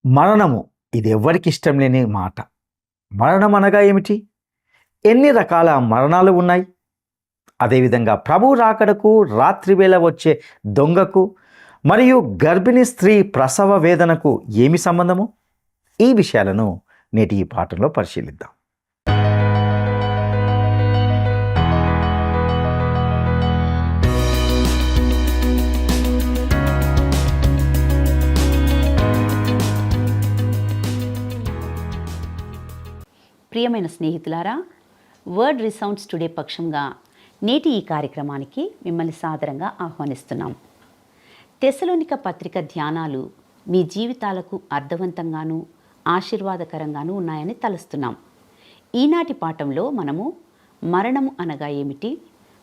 మరణము ఇది ఎవరికి ఇష్టం లేని మాట. మరణం అనగా ఏమిటి? ఎన్ని రకాల మరణాలు ఉన్నాయి? అదేవిధంగా ప్రభు రాకడకు, రాత్రివేళ వచ్చే దొంగకు మరియు గర్భిణీ స్త్రీ ప్రసవ వేదనకు ఏమి సంబంధము? ఈ విషయాలను నేటి ఈ పాఠంలో పరిశీలిద్దాం. ప్రియమైన స్నేహితులారా, వర్డ్ రిసౌండ్స్ టుడే పక్షంగా నేటి ఈ కార్యక్రమానికి మిమ్మల్ని సాదరంగా ఆహ్వానిస్తున్నాం. తెస్సలోనిక పత్రిక ధ్యానాలు మీ జీవితాలకు అర్థవంతంగాను ఆశీర్వాదకరంగాను ఉన్నాయని తలుస్తున్నాం. ఈనాటి పాఠంలో మనము మరణము అనగా ఏమిటి,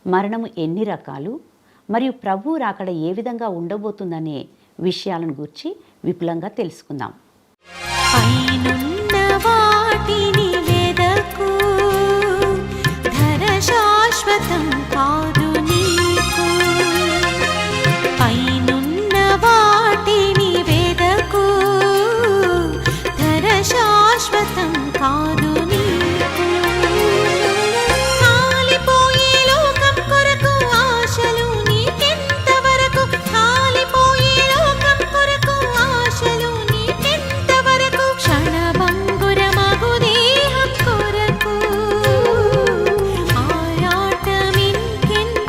మరణము ఎన్ని రకాలు, మరియు ప్రభు రాకడ ఏ విధంగా ఉండబోతుందనే విషయాలను గూర్చి విపులంగా తెలుసుకుందాం. శాశ్వతం కాదు నీకు, పైనున్న వాటిని వెదకు, ధర శాశ్వతం కాదు నీకు. కాలిపోయే లోకం కొరకు ఆశలు నీకెంతవరకు, కాలిపోయే లోకం కొరకు ఆశలు నీకెంతవరకు, క్షణభంగురమగు దేహం కొరకు ఆరాటమింకెంతవరకు.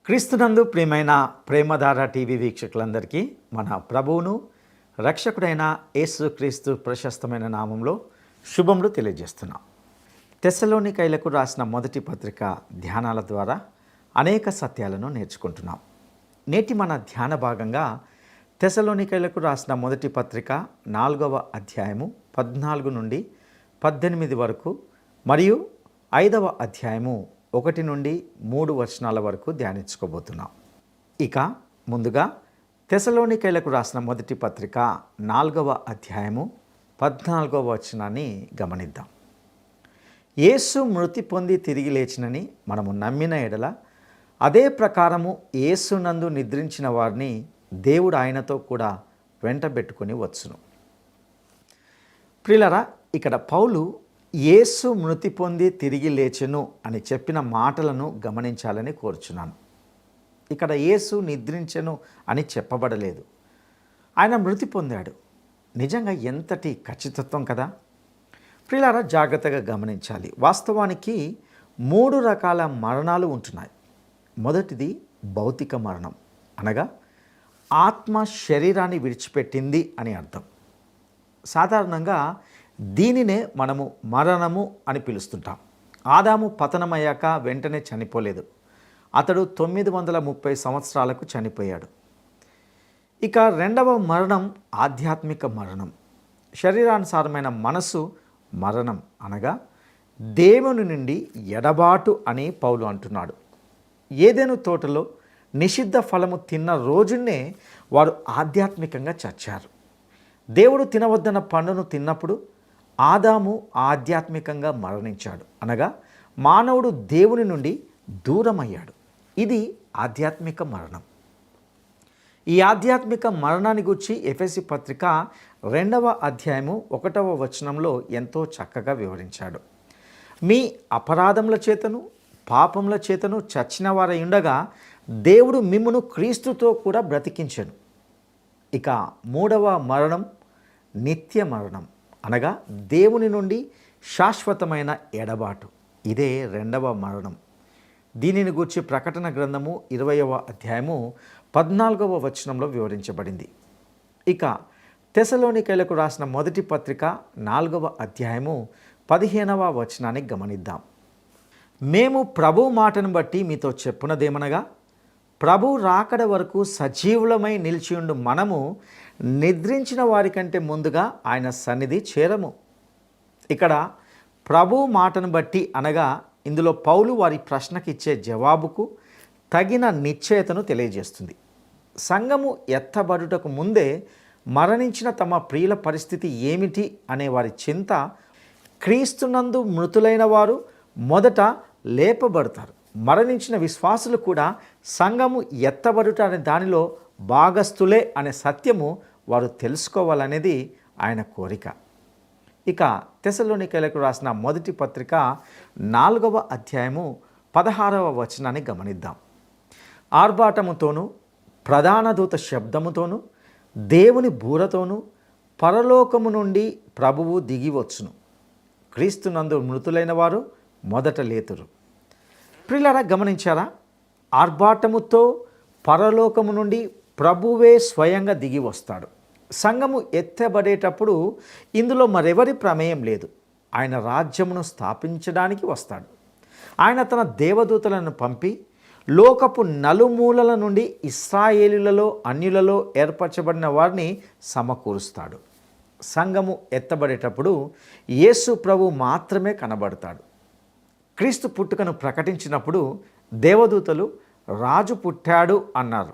క్రీస్తునందు ప్రియమైన ప్రేమధార టీవీ వీక్షకులందరికీ మన ప్రభువును రక్షకుడైన యేసు క్రీస్తు ప్రశస్తమైన నామంలో శుభములు తెలియజేస్తున్నాం. తెస్సలోనికైలకు రాసిన మొదటి పత్రిక ధ్యానాల ద్వారా అనేక సత్యాలను నేర్చుకుంటున్నాం. నేటి మన ధ్యాన భాగంగా తెస్సలోనికైలకు రాసిన మొదటి పత్రిక 4వ అధ్యాయము 14 నుండి 18 వరకు మరియు 5వ అధ్యాయము 1 నుండి 3 వచనాల వరకు ధ్యానించుకోబోతున్నాం. ఇక ముందుగా తెస్సలోనికైలకు రాసిన మొదటి పత్రిక 4వ అధ్యాయము 14వ వచనాన్ని గమనిద్దాం. యేసు మృతి పొంది తిరిగి లేచినని మనము నమ్మిన ఎడల అదే ప్రకారము యేసునందు నిద్రించిన వారిని దేవుడు ఆయనతో కూడా వెంటబెట్టుకొని వచ్చును. ప్రియులారా, ఇక్కడ పౌలు యేసు మృతి పొంది తిరిగి లేచెను అని చెప్పిన మాటలను గమనించాలని కోరుచున్నాను. ఇక్కడ యేసు నిద్రించెను అని చెప్పబడలేదు, ఆయన మృతి పొందాడు. నిజంగా ఎంతటి ఖచ్చితత్వం కదా. ప్రియులారా, జాగ్రత్తగా గమనించాలి. వాస్తవానికి 3 రకాల మరణాలు ఉంటున్నాయి. మొదటిది భౌతిక మరణం, అనగా ఆత్మ శరీరాన్ని విడిచిపెట్టింది అని అర్థం. సాధారణంగా దీనినే మనము మరణము అని పిలుస్తుంటాం. ఆదాము పతనమయ్యాక వెంటనే చనిపోలేదు, అతడు 930 సంవత్సరాలకు చనిపోయాడు. ఇక రెండవ మరణం ఆధ్యాత్మిక మరణం, శరీరానుసారమైన మనసు మరణం, అనగా దేవుని నుండి ఎడబాటు అని పౌలు అంటున్నాడు. ఏదెను తోటలో నిషిద్ధ ఫలము తిన్న రోజునే వారు ఆధ్యాత్మికంగా చచ్చారు. దేవుడు తినవద్దన్న పండును తిన్నప్పుడు ఆదాము ఆధ్యాత్మికంగా మరణించాడు, అనగా మానవుడు దేవుని నుండి దూరమయ్యాడు. ఇది ఆధ్యాత్మిక మరణం. ఈ ఆధ్యాత్మిక మరణాన్ని గురించి ఎఫెసీ పత్రిక 2వ అధ్యాయము 1వ వచనంలో ఎంతో చక్కగా వివరించాడు. మీ అపరాధముల చేతను పాపముల చేతను చచ్చిన వారై ఉండగా దేవుడు మిమ్మును క్రీస్తుతో కూడా బ్రతికించెను. ఇక 3వ మరణం నిత్య మరణం, అనగా దేవుని నుండి శాశ్వతమైన ఎడబాటు. ఇదే 2వ మరణం. దీనిని గూర్చి ప్రకటన గ్రంథము 20వ అధ్యాయము 14వ వచనంలో వివరించబడింది. ఇక తెస్సలోనికైలకు రాసిన మొదటి పత్రిక 4వ అధ్యాయము 15వ వచనాన్ని గమనిద్దాం. మేము ప్రభు మాటను బట్టి మీతో చెప్పునదేమనగా, ప్రభు రాకడ వరకు సజీవులమై నిలిచియుండు మనము నిద్రించిన వారికంటే ముందుగా ఆయన సన్నిధి చేరము. ఇక్కడ ప్రభు మాటను బట్టి అనగా ఇందులో పౌలు వారి ప్రశ్నకి ఇచ్చే జవాబుకు తగిన నిశ్చయతను తెలియజేస్తుంది. సంఘము ఎత్తబడుటకు ముందే మరణించిన తమ ప్రియుల పరిస్థితి ఏమిటి అనే వారి చింత, క్రీస్తునందు మృతులైన వారు మొదట లేపబడతారు, మరణించిన విశ్వాసులు కూడా సంఘము ఎత్తబడుట అనే దానిలో భాగస్థులే అనే సత్యము వారు తెలుసుకోవాలనేది ఆయన కోరిక. ఇక తెస్సలోనికైలకు రాసిన మొదటి పత్రిక 4వ అధ్యాయము 16వ వచనాన్ని గమనిద్దాం. ఆర్భాటముతోనూ ప్రధాన దూత శబ్దముతోనూ దేవుని బూరతోనూ పరలోకము నుండి ప్రభువు దిగివచ్చును, క్రీస్తునందు మృతులైన వారు మొదట లేతురు. ప్రియులారా, గమనించారా? ఆర్భాటముతో పరలోకము నుండి ప్రభువే స్వయంగా దిగి వస్తాడు. సంఘము ఎత్తబడేటప్పుడు ఇందులో మరెవరి ప్రమేయం లేదు. ఆయన రాజ్యమును స్థాపించడానికి వస్తాడు. ఆయన తన దేవదూతలను పంపి లోకపు నలుమూలల నుండి ఇశ్రాయేలులలో అన్యులలో ఏర్పరచబడిన వారిని సమకూరుస్తాడు. సంఘము ఎత్తబడేటప్పుడు యేసు ప్రభు మాత్రమే కనబడతాడు. క్రీస్తు పుట్టుకను ప్రకటించినప్పుడు దేవదూతలు రాజు పుట్టాడు అన్నారు,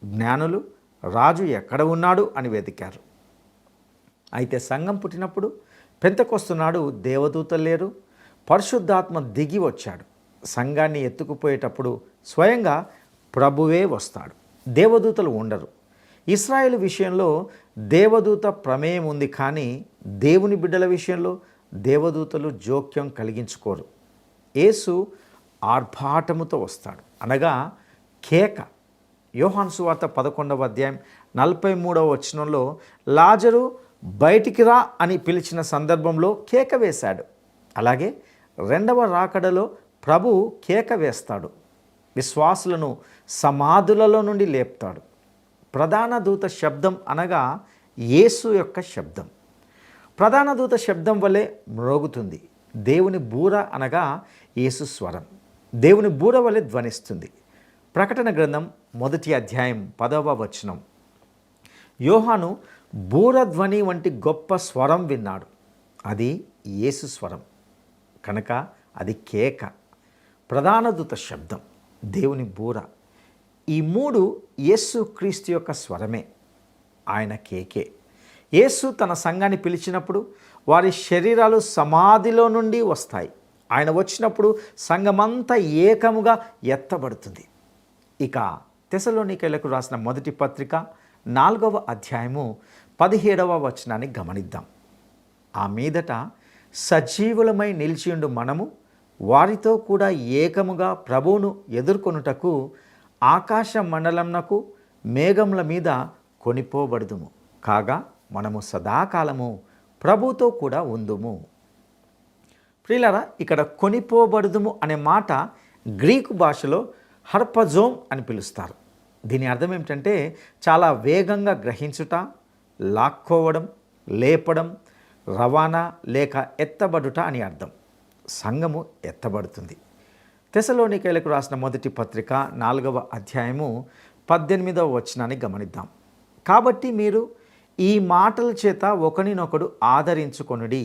జ్ఞానులు రాజు ఎక్కడ ఉన్నాడు అని వెతికారు. అయితే సంఘం పుట్టినప్పుడు పెంతెకొస్తు దేవదూతలు లేరు, పరిశుద్ధాత్మ దిగి వచ్చాడు. సంఘాన్ని ఎత్తుకుపోయేటప్పుడు స్వయంగా ప్రభువే వస్తాడు, దేవదూతలు ఉండరు. ఇశ్రాయేలు విషయంలో దేవదూత ప్రమేయం ఉంది, కానీ దేవుని బిడ్డల విషయంలో దేవదూతలు జోక్యం కలిగించుకోరు. యేసు ఆర్భాటముతో వస్తాడు, అనగా కేక. యోహాను సువార్త 11వ అధ్యాయం 43వ వచనంలో లాజరు బయటికి రా అని పిలిచిన సందర్భంలో కేక వేశాడు. అలాగే రెండవ రాకడలో ప్రభు కేక వేస్తాడు. విశ్వాసులను సమాధులలో నుండి లేపుతాడు. ప్రధాన దూత శబ్దం అనగా యేసు యొక్క శబ్దం. ప్రధాన దూత శబ్దం వలె మ్రోగుతుంది. దేవుని బూర అనగా యేసు స్వరం దేవుని బూర వలె ధ్వనిస్తుంది. ప్రకటన గ్రంథం 1వ అధ్యాయం 10వ వచనం. యోహాను బూరధ్వని వంటి గొప్ప స్వరం విన్నాడు. అది యేసు స్వరం కనుక అది కేక, ప్రధాన దూత శబ్దం, దేవుని బూర. ఈ మూడు యేసు క్రీస్తు యొక్క స్వరమే, ఆయన కేకే. యేసు తన సంఘాన్ని పిలిచినప్పుడు వారి శరీరాలు సమాధిలో నుండి వస్తాయి. ఆయన వచ్చినప్పుడు సంఘమంతా ఏకముగా ఎత్తబడుతుంది. ఇక తెసలోనికైలకు రాసిన మొదటి పత్రిక 4వ అధ్యాయము 17వ వచనాన్ని గమనిద్దాం. ఆ మీదట సజీవులమై నిలిచియుండు మనము వారితో కూడా ఏకముగా ప్రభువును ఎదుర్కొనుటకు ఆకాశ మండలంనకు మేఘముల మీద కొనిపోబడుదుము. కాగా మనము సదాకాలము ప్రభుతో కూడా ఉందుము. ప్రియులారా, ఇక్కడ కొనిపోబడుదుము అనే మాట గ్రీకు భాషలో హర్పజోమ్ అని పిలుస్తారు. దీని అర్థం ఏమిటంటే చాలా వేగంగా గ్రహించుట, లాక్కోవడం, లేపడం, రవాణా లేక ఎత్తబడుట అని అర్థం. సంఘము ఎత్తబడుతుంది. తెసలోనికైలకు రాసిన మొదటి పత్రిక 4వ అధ్యాయము 18వ వచనాన్ని గమనిద్దాం. కాబట్టి మీరు ఈ మాటల చేత ఒకరినొకడు ఆదరించుకొనుడి.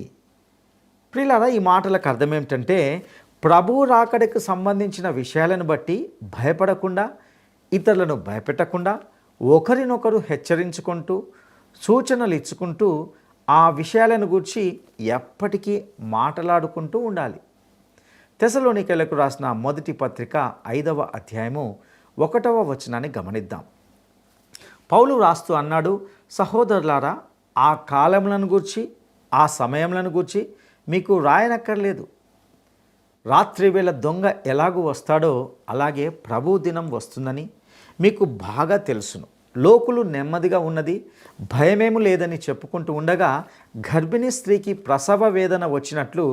ప్రియులారా, ఈ మాటలకు అర్థం ఏమిటంటే ప్రభు రాకడకు సంబంధించిన విషయాలను బట్టి భయపడకుండా, ఇతరులను భయపెట్టకుండా ఒకరినొకరు హెచ్చరించుకుంటూ సూచనలు ఇచ్చుకుంటూ ఆ విషయాలను గూర్చి ఎప్పటికీ మాట్లాడుకుంటూ ఉండాలి. తెసలోనికైలకు రాసిన మొదటి పత్రిక 5వ అధ్యాయము 1వ వచనాన్ని గమనిద్దాం. పౌలు రాస్తూ అన్నాడు, సహోదరులారా, ఆ కాలములను గూర్చి ఆ సమయములను గూర్చి మీకు రాయనక్కర్లేదు. రాత్రివేళ దొంగ ఎలాగూ వస్తాడో అలాగే ప్రభు దినం వస్తుందని మీకు బాగా తెలుసును. లోకులు నెమ్మదిగా ఉన్నది, భయమేమూ లేదని చెప్పుకుంటూ ఉండగా గర్భిణీ స్త్రీకి ప్రసవ వేదన వచ్చినట్లు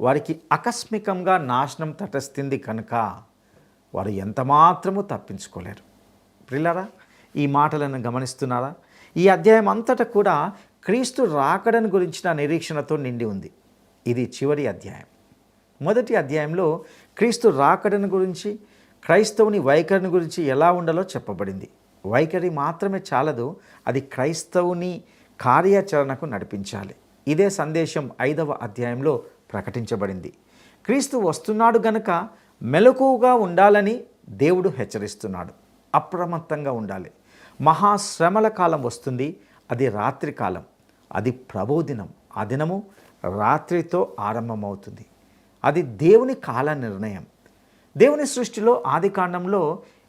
వారికి ఆకస్మికంగా నాశనం తటస్థింది కనుక వారు ఎంతమాత్రము తప్పించుకోలేరు. ప్రియులారా, ఈ మాటలను గమనిస్తున్నారా? ఈ అధ్యాయం అంతటా కూడా క్రీస్తు రాకడను గురించిన నిరీక్షణతో నిండి ఉంది. ఇది చివరి అధ్యాయం. మొదటి అధ్యాయంలో క్రీస్తు రాకడను గురించి, క్రైస్తవుని వైఖరిని గురించి ఎలా ఉండాలో చెప్పబడింది. వైఖరి మాత్రమే చాలదు, అది క్రైస్తవుని కార్యాచరణకు నడిపించాలి. ఇదే సందేశం 5వ అధ్యాయంలో ప్రకటించబడింది. క్రీస్తు వస్తున్నాడు గనుక మెలకువగా ఉండాలని దేవుడు హెచ్చరిస్తున్నాడు. అప్రమత్తంగా ఉండాలి. మహాశ్రమల కాలం వస్తుంది, అది రాత్రి కాలం, అది ప్రభు దినం. ఆ దినము రాత్రితో ఆరంభమవుతుంది. అది దేవుని కాల నిర్ణయం. దేవుని సృష్టిలో ఆదికాండంలో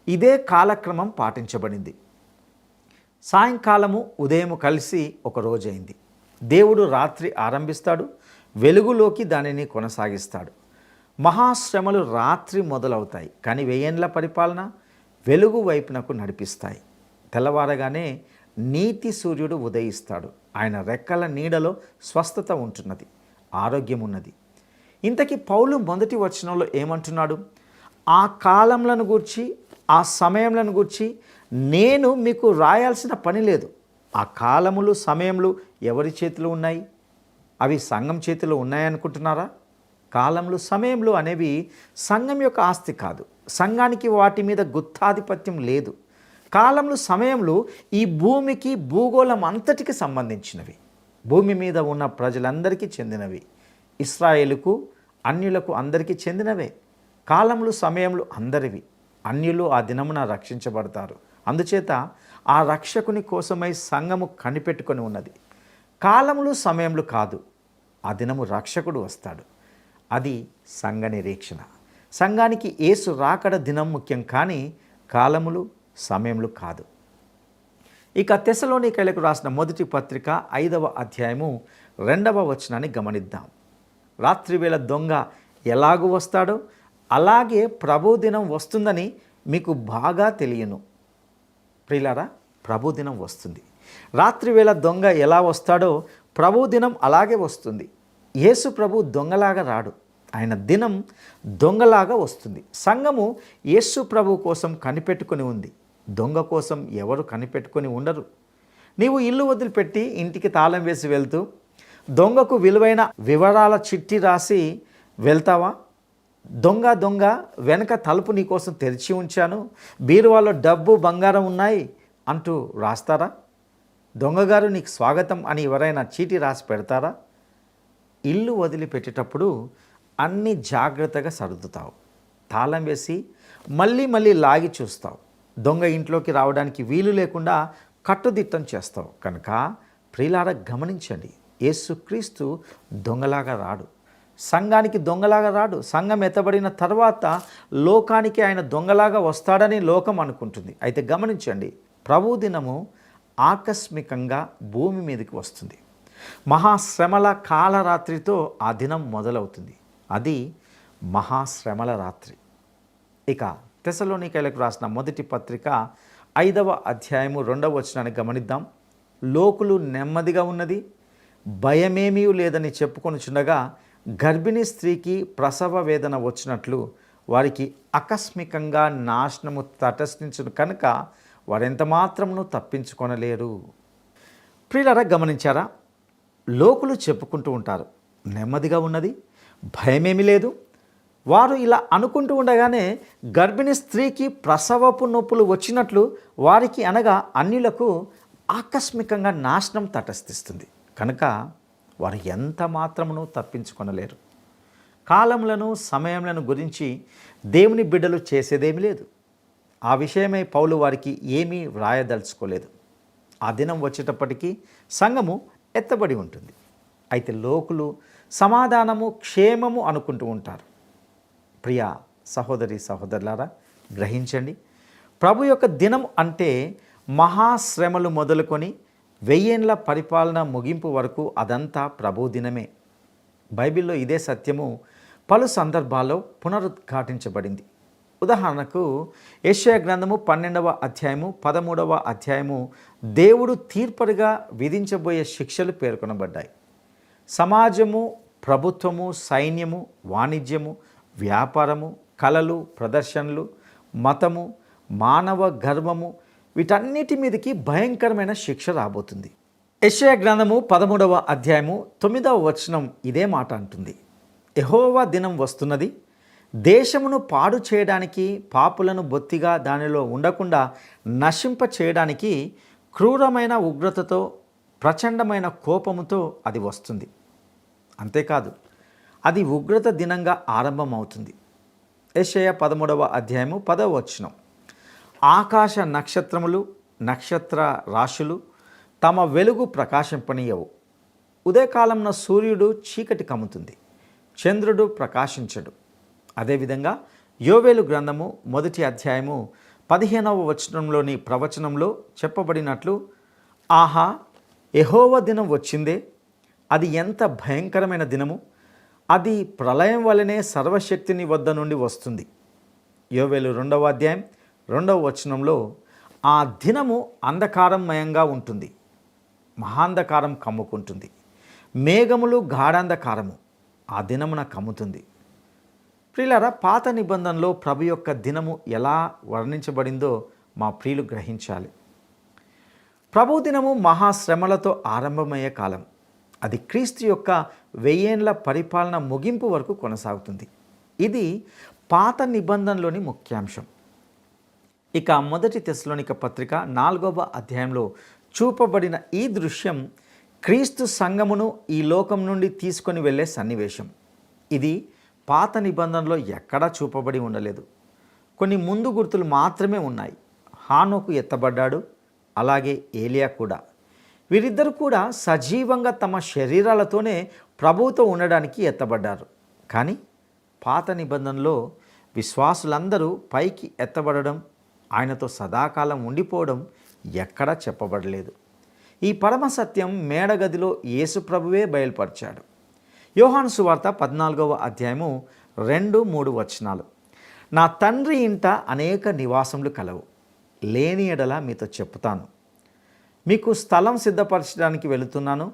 ఇదే కాలక్రమం పాటించబడింది. సాయంకాలము ఉదయము కలిసి ఒక రోజైంది. దేవుడు రాత్రి ఆరంభిస్తాడు, వెలుగులోకి దానిని కొనసాగిస్తాడు. మహాశ్రమలు రాత్రి మొదలవుతాయి, కానీ 1000 ఏండ్ల పరిపాలన వెలుగు వైపునకు నడిపిస్తాయి. తెల్లవారగానే నీతి సూర్యుడు ఉదయిస్తాడు. ఆయన రెక్కల నీడలో స్వస్థత ఉంటున్నది, ఆరోగ్యం ఉన్నది. ఇంతకీ పౌలు మొదటి వచనంలో ఏమంటున్నాడు? ఆ కాలంలను గూర్చి, ఆ సమయంలను గూర్చి నేను మీకు రాయాల్సిన పని లేదు. ఆ కాలములు, సమయములు ఎవరి చేతిలో ఉన్నాయి? అవి సంఘం చేతిలో ఉన్నాయనుకుంటున్నారా? కాలములు, సమయములు అనేవి సంఘం యొక్క ఆస్తి కాదు. సంఘానికి వాటి మీద గుత్తాధిపత్యం లేదు. కాలములు, సమయములు ఈ భూమికి, భూగోళం అంతటికి సంబంధించినవి. భూమి మీద ఉన్న ప్రజలందరికీ చెందినవి. ఇశ్రాయేలుకు, అన్యులకు అందరికీ చెందినవే. కాలములు, సమయములు అందరివి. అన్యులు ఆ దినమున రక్షించబడతారు. అందుచేత ఆ రక్షకుని కోసమై సంఘము కనిపెట్టుకొని ఉన్నది. కాలములు, సమయములు కాదు, ఆ దినము రక్షకుడు వస్తాడు. అది సంఘ నిరీక్షణ. సంఘానికి యేసు రాకడ దినం ముఖ్యం, కానీ కాలములు, సమయములు కాదు. ఇక తెసలోనికైలకు రాసిన మొదటి పత్రిక 5వ అధ్యాయము 2వ వచనాన్ని గమనిద్దాం. రాత్రివేళ దొంగ ఎలాగూ వస్తాడో అలాగే ప్రభు దినం వస్తుందని మీకు బాగా తెలియను. ప్రియులారా, ప్రభు దినం వస్తుంది. రాత్రివేళ దొంగ ఎలా వస్తాడో ప్రభు దినం అలాగే వస్తుంది. యేసు ప్రభు దొంగలాగా రాడు. ఆయన దినం దొంగలాగా వస్తుంది. సంఘము యేసు ప్రభు కోసం కనిపెట్టుకొని ఉంది. దొంగ కోసం ఎవరు కనిపెట్టుకొని ఉండరు. నీవు ఇల్లు వదిలిపెట్టి ఇంటికి తాళం వేసి వెళ్తూ దొంగకు విలువైన వివరాల చిట్టి రాసి వెళ్తావా? దొంగ వెనక తలుపు నీ కోసం తెరిచి ఉంచాను, బీరువాలో డబ్బు బంగారం ఉన్నాయి అంటూ రాస్తారా? దొంగగారు నీకు స్వాగతం అని ఎవరైనా చీటీ రాసి పెడతారా? ఇల్లు వదిలిపెట్టేటప్పుడు అన్నీ జాగ్రత్తగా సర్దుతావు. తాళం వేసి మళ్ళీ లాగి చూస్తావు. దొంగ ఇంట్లోకి రావడానికి వీలు లేకుండా కట్టుదిట్టం చేస్తావు. కనుక ప్రియులారా గమనించండి, యేసుక్రీస్తు దొంగలాగా రాడు, సంఘానికి దొంగలాగా రాడు. సంఘం ఎత్తబడిన తర్వాత లోకానికి ఆయన దొంగలాగా వస్తాడని లోకం అనుకుంటుంది. అయితే గమనించండి, ప్రభు దినము ఆకస్మికంగా భూమి మీదకి వస్తుంది. మహాశ్రమల కాలరాత్రితో ఆ దినం మొదలవుతుంది. అది మహాశ్రమల రాత్రి. ఇక తెస్సలోనికైలకు రాసిన మొదటి పత్రిక 5వ అధ్యాయము 2వ వచనాన్ని గమనిద్దాం. లోకులు నెమ్మదిగా ఉన్నది, భయమేమీ లేదని చెప్పుకొనుచుండగా గర్భిణీ స్త్రీకి ప్రసవ వేదన వచ్చినట్లు వారికి ఆకస్మికంగా నాశనము తటస్థించును కనుక వారెంత మాత్రమును తప్పించుకొనలేరు. ప్రియులారా గమనించారా? లోకులు చెప్పుకుంటూ ఉంటారు, నెమ్మదిగా ఉన్నది, భయమేమీ లేదు. వారు ఇలా అనుకుంటూ ఉండగానే గర్భిణీ స్త్రీకి ప్రసవపు నొప్పులు వచ్చినట్లు వారికి అనగా అన్యులకు ఆకస్మికంగా నాశనం తటస్థిస్తుంది. కనుక వారు ఎంత మాత్రమును తప్పించుకొనలేరు. కాలములను సమయములను గురించి దేవుని బిడ్డలు చేసేదేమీ లేదు. ఆ విషయమై పౌలు వారికి ఏమీ వ్రాయదలుచుకోలేదు. ఆ దినం వచ్చేటప్పటికీ సంఘము ఎత్తబడి ఉంటుంది. అయితే లోకులు సమాధానము క్షేమము అనుకుంటూ ఉంటారు. ప్రియ సహోదరి సహోదరులారా గ్రహించండి, ప్రభు యొక్క దినం అంటే మహాశ్రమలు మొదలుకొని 1000 ఏళ్ల పరిపాలన ముగింపు వరకు అదంతా ప్రభు దినమే. బైబిల్లో ఇదే సత్యము పలు సందర్భాల్లో పునరుద్ఘాటించబడింది. ఉదాహరణకు యెషయా గ్రంథము 12వ అధ్యాయము 13వ అధ్యాయము దేవుడు తీర్పరిగా విధించబోయే శిక్షలు పేర్కొనబడ్డాయి. సమాజము, ప్రభుత్వము, సైన్యము, వాణిజ్యము, వ్యాపారము, కళలు, ప్రదర్శనలు, మతము, మానవ గర్వము, వీటన్నిటి మీదకి భయంకరమైన శిక్ష రాబోతుంది. యెషయా గ్రంథము 13వ అధ్యాయము 9వ వచనం ఇదే మాట అంటుంది. యెహోవా దినం వస్తున్నది, దేశమును పాడు చేయడానికి, పాపులను బొత్తిగా దానిలో ఉండకుండా నశింప చేయడానికి క్రూరమైన ఉగ్రతతో, ప్రచండమైన కోపముతో అది వస్తుంది. అంతేకాదు, అది ఉగ్రత దినంగా ఆరంభమవుతుంది. యెషయా 13వ అధ్యాయము 10వ వచనం, ఆకాశ నక్షత్రములు, నక్షత్ర రాశులు తమ వెలుగు ప్రకాశింపనీయవు. ఉదయకాలంలో సూర్యుడు చీకటి కమ్ముతుంది, చంద్రుడు ప్రకాశించడు. అదేవిధంగా యోవేలు గ్రంథము 1వ అధ్యాయము 15వ వచనంలోని ప్రవచనంలో చెప్పబడినట్లు, ఆహా యెహోవా దినం వచ్చిందే, అది ఎంత భయంకరమైన దినము, అది ప్రళయం వలనే సర్వశక్తిని వద్ద నుండి వస్తుంది. యోవేలు 2వ అధ్యాయం 2వ వచనంలో ఆ దినము అంధకారమయంగా ఉంటుంది, మహాంధకారం కమ్ముకుంటుంది, మేఘములు గాఢాంధకారము ఆ దినమున కమ్ముతుంది. ప్రియులారా, పాత నిబంధనలో ప్రభు యొక్క దినము ఎలా వర్ణించబడిందో మా ప్రియులు గ్రహించాలి. ప్రభు దినము మహాశ్రమలతో ఆరంభమయ్యే కాలం. అది క్రీస్తు యొక్క 1000 ఏళ్ల పరిపాలన ముగింపు వరకు కొనసాగుతుంది. ఇది పాత నిబంధనలోని ముఖ్యాంశం. ఇక మొదటి తెస్సలోనిక పత్రిక 4వ అధ్యాయంలో చూపబడిన ఈ దృశ్యం క్రీస్తు సంఘమును ఈ లోకం నుండి తీసుకొని వెళ్ళే సన్నివేశం. ఇది పాత నిబంధనలో ఎక్కడా చూపబడి ఉండలేదు. కొన్ని ముందు గుర్తులు మాత్రమే ఉన్నాయి. హానోకు ఎత్తబడ్డాడు, అలాగే ఏలియా కూడా. వీరిద్దరు కూడా సజీవంగా తమ శరీరాలతోనే ప్రభువుతో ఉండడానికి ఎత్తబడ్డారు. కానీ పాత నిబంధనలో విశ్వాసులందరూ పైకి ఎత్తబడడం, ఆయనతో సదాకాలం ఉండిపోవడం ఎక్కడా చెప్పబడలేదు. ఈ పరమ సత్యం మేడగదిలో యేసు ప్రభువే బయలుపరిచాడు. యోహాను సువార్త 14వ అధ్యాయము 2-3 వచనాలు, నా తండ్రి ఇంట అనేక నివాసములు కలవు, లేని ఎడల మీతో చెప్పుతాను. మీకు స్థలం సిద్ధపరచడానికి వెళుతున్నాను.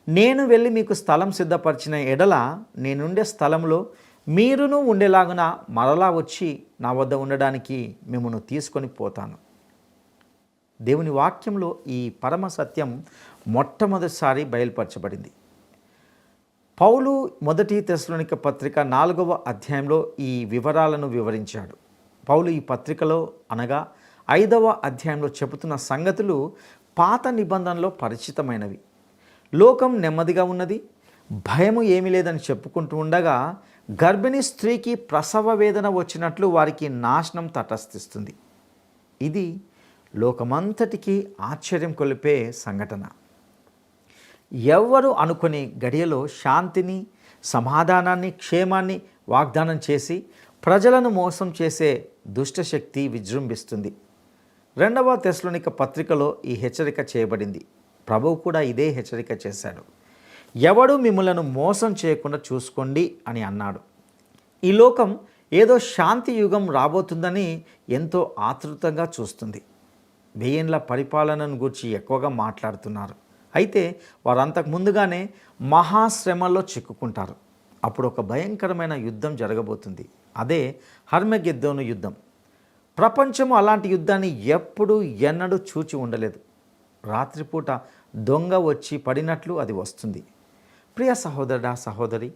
నేను వెళ్ళి మీకు స్థలం సిద్ధపరిచిన ఎడల నేనుండే స్థలంలో మీరును ఉండేలాగున మరలా వచ్చి నా వద్ద ఉండడానికి మిమ్మల్ని తీసుకొని పోతాను. దేవుని వాక్యంలో ఈ పరమ సత్యం మొట్టమొదటిసారి బయలుపరచబడింది. పౌలు మొదటి తెస్సలోనిక పత్రిక 4వ అధ్యాయంలో ఈ వివరాలను వివరించాడు. పౌలు ఈ పత్రికలో అనగా 5వ అధ్యాయంలో చెబుతున్న సంగతులు పాత నిబంధనలో పరిచితమైనవి. లోకం నెమ్మదిగా ఉన్నది, భయము ఏమీ లేదని చెప్పుకుంటూ ఉండగా గర్భిణీ స్త్రీకి ప్రసవ వేదన వచ్చినట్లు వారికి నాశనం తటస్థిస్తుంది. ఇది లోకమంతటికీ ఆశ్చర్యం కొలిపే సంఘటన. ఎవ్వరు అనుకుని గడియలో శాంతిని, సమాధానాన్ని, క్షేమాన్ని వాగ్దానం చేసి ప్రజలను మోసం చేసే దుష్టశక్తి విజృంభిస్తుంది. 2వ తెస్సలోనిక పత్రికలో ఈ హెచ్చరిక చేయబడింది. ప్రభువు కూడా ఇదే హెచ్చరిక చేశాడు. ఎవడు మిమ్మలను మోసం చేయకుండా చూసుకోండి అని అన్నాడు. ఈ లోకం ఏదో శాంతి యుగం రాబోతుందని ఎంతో ఆతృతంగా చూస్తుంది. 1000 ఏళ్ల పరిపాలనను గురించి ఎక్కువగా మాట్లాడుతున్నారు. అయితే వారు అంతకు ముందుగానే మహాశ్రమల్లో చిక్కుకుంటారు. అప్పుడు ఒక భయంకరమైన యుద్ధం జరగబోతుంది. అదే హర్మగెద్దోను యుద్ధం. ప్రపంచం అలాంటి యుద్ధాన్ని ఎప్పుడూ ఎన్నడూ చూచి ఉండలేదు. రాత్రిపూట దొంగ వచ్చి పడినట్లు అది వస్తుంది. ప్రియ సహోదరుడా, సహోదరి,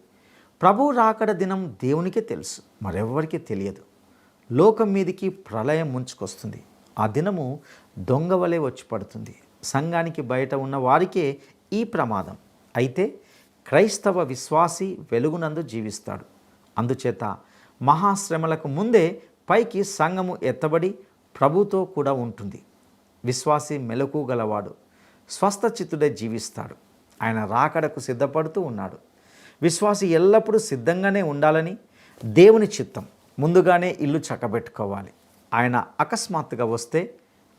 ప్రభువు రాకడ దినం దేవునికే తెలుసు, మరెవ్వరికీ తెలియదు. లోకం మీదికి ప్రళయం ముంచుకొస్తుంది. ఆ దినము దొంగ వలె వచ్చి పడుతుంది. సంఘానికి బయట ఉన్న వారికే ఈ ప్రమాదం. అయితే క్రైస్తవ విశ్వాసి వెలుగునందు జీవిస్తాడు. అందుచేత మహాశ్రమలకు ముందే పైకి సంఘము ఎత్తబడి ప్రభుతో కూడా ఉంటుంది. విశ్వాసి మెలకు గలవాడు స్వస్థచిత్తుడే జీవిస్తాడు. ఆయన రాకడకు సిద్ధపడుతూ ఉన్నాడు. విశ్వాసి ఎల్లప్పుడూ సిద్ధంగానే ఉండాలని దేవుని చిత్తం. ముందుగానే ఇల్లు చక్కబెట్టుకోవాలి. ఆయన అకస్మాత్తుగా వస్తే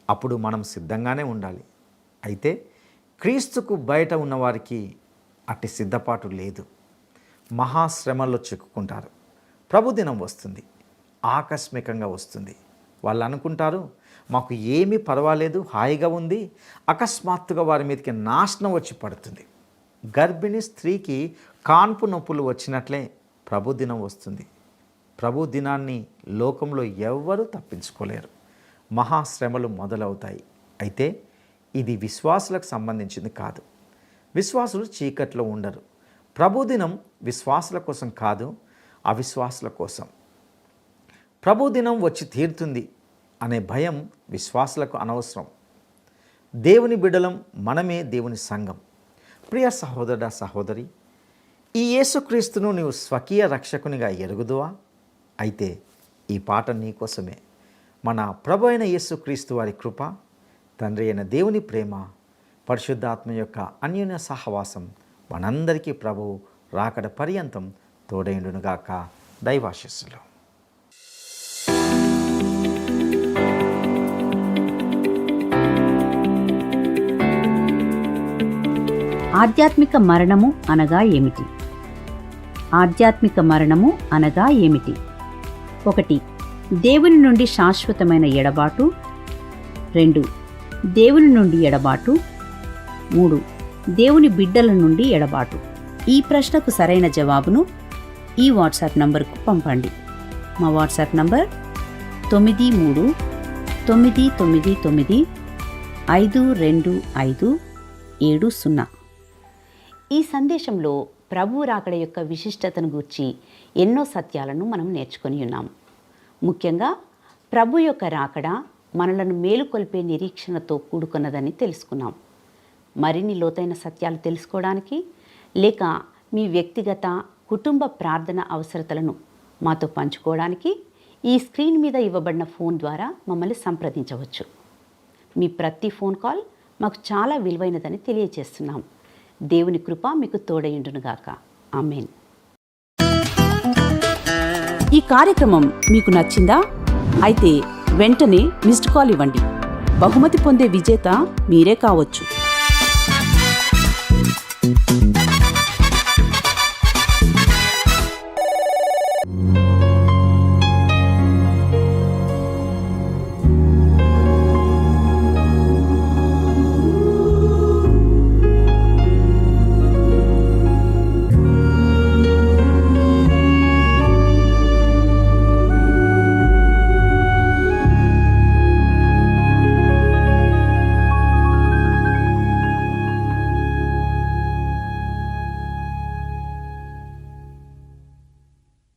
అప్పుడు మనం సిద్ధంగానే ఉండాలి. అయితే క్రీస్తుకు బయట ఉన్నవారికి అట్టి సిద్ధపాటు లేదు. మహాశ్రమల్లో చిక్కుకుంటారు. ప్రభుదినం వస్తుంది, ఆకస్మికంగా వస్తుంది. వాళ్ళు అనుకుంటారు మాకు ఏమీ పర్వాలేదు, హాయిగా ఉంది. అకస్మాత్తుగా వారి మీదకి నాశనం వచ్చి పడుతుంది. గర్భిణీ స్త్రీకి కాన్పు నొప్పులు వచ్చినట్లే ప్రభుదినం వస్తుంది. ప్రభు దినాన్ని లోకంలో ఎవ్వరూ తప్పించుకోలేరు. మహాశ్రమలు మొదలవుతాయి. అయితే ఇది విశ్వాసులకు సంబంధించింది కాదు. విశ్వాసులు చీకట్లో ఉండరు. ప్రభుదినం విశ్వాసుల కోసం కాదు, అవిశ్వాసుల కోసం. ప్రభుదినం వచ్చి తీరుతుంది అనే భయం విశ్వాసులకు అనవసరం. దేవుని బిడ్డలం, మనమే దేవుని సంఘం. ప్రియ సహోదరుడా, సహోదరి, ఈ యేసుక్రీస్తును నీవు స్వకీయ రక్షకునిగా ఎరుగుదువా? అయితే ఈ పాట నీకోసమే. మన ప్రభు అయిన యేసుక్రీస్తు వారి కృప, తండ్రి అయిన దేవుని ప్రేమ, పరిశుద్ధాత్మ యొక్క అన్యోన్య సహవాసం మనందరికీ ప్రభువు రాకడ పర్యంతం తోడైండునుగాక. దైవాశీస్సులు. ఆధ్యాత్మిక మరణము అనగా ఏమిటి? ఆధ్యాత్మిక మరణము అనగా ఏమిటి? 1. దేవుని నుండి శాశ్వతమైన ఎడబాటు. 2. దేవుని నుండి ఎడబాటు. 3. దేవుని బిడ్డల నుండి ఎడబాటు. ఈ ప్రశ్నకు సరైన జవాబును ఈ వాట్సాప్ నంబర్కు పంపండి. మా వాట్సాప్ నంబర్ 9339952570. ఈ సందేశంలో ప్రభువు రాకడ యొక్క విశిష్టతను గూర్చి ఎన్నో సత్యాలను మనం నేర్చుకొని ఉన్నాం. ముఖ్యంగా ప్రభు యొక్క రాకడ మనలను మేలుకొల్పే నిరీక్షణతో కూడుకున్నదని తెలుసుకున్నాం. మరిన్ని లోతైన సత్యాలు తెలుసుకోవడానికి లేక మీ వ్యక్తిగత కుటుంబ ప్రార్థన అవసరతలను మాతో పంచుకోవడానికి ఈ స్క్రీన్ మీద ఇవ్వబడిన ఫోన్ ద్వారా మమ్మల్ని సంప్రదించవచ్చు. మీ ప్రతి ఫోన్ కాల్ మాకు చాలా విలువైనదని తెలియజేస్తున్నాం. దేవుని కృప మీకు తోడయుండునుగాక. ఆమేన్. ఈ కార్యక్రమం మీకు నచ్చిందా? అయితే వెంటనే మిస్డ్ కాల్ ఇవ్వండి. బహుమతి పొందే విజేత మీరే కావచ్చు.